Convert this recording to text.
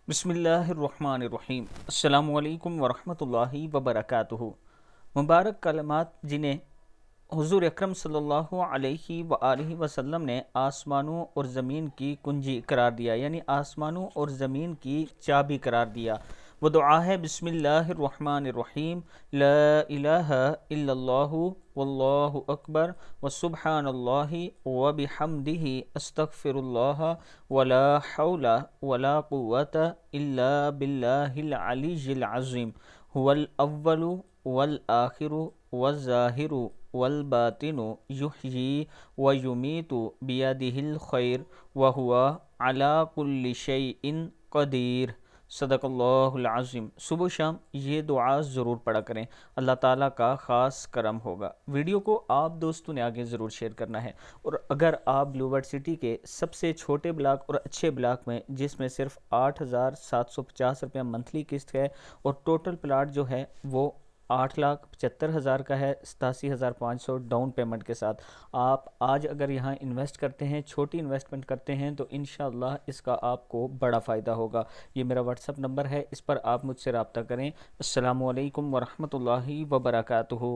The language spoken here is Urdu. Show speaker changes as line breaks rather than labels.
بسم اللہ الرحمن الرحیم۔ السلام علیکم ورحمۃ اللہ وبرکاتہ۔ مبارک کلمات جنہیں حضور اکرم صلی اللہ علیہ وآلہ وسلم نے آسمانوں اور زمین کی کنجی قرار دیا، یعنی آسمانوں اور زمین کی چابی قرار دیا۔ وہ دعا ہے بسم اللہ الرحمن الرحیم، لا الہ الا اللہ واللہ اکبر وسبحان اللہ وبحمدہ استغفر اللہ ولا حول ولا قوة الا باللہ العلی العظیم، هو الاول والآخر والظاہر والباطن یحیی ویمیت بیدہ الخیر وہو علی کل شیء قدیر۔ صدق اللہ العظیم۔ صبح و شام یہ دعا ضرور پڑھا کریں، اللہ تعالیٰ کا خاص کرم ہوگا۔ ویڈیو کو آپ دوستوں نے آگے ضرور شیئر کرنا ہے، اور اگر آپ بلو برڈ سٹی کے سب سے چھوٹے بلاک اور اچھے بلاک میں، جس میں صرف 8,750 روپیہ منتھلی قسط ہے اور ٹوٹل پلاٹ جو ہے وہ 8,75,000 کا ہے، 87,500 ڈاؤن پیمنٹ کے ساتھ، آپ آج اگر یہاں انویسٹ کرتے ہیں، چھوٹی انویسٹمنٹ کرتے ہیں، تو انشاءاللہ اس کا آپ کو بڑا فائدہ ہوگا۔ یہ میرا واٹس اپ نمبر ہے، اس پر آپ مجھ سے رابطہ کریں۔ السلام علیکم ورحمۃ اللہ وبرکاتہ۔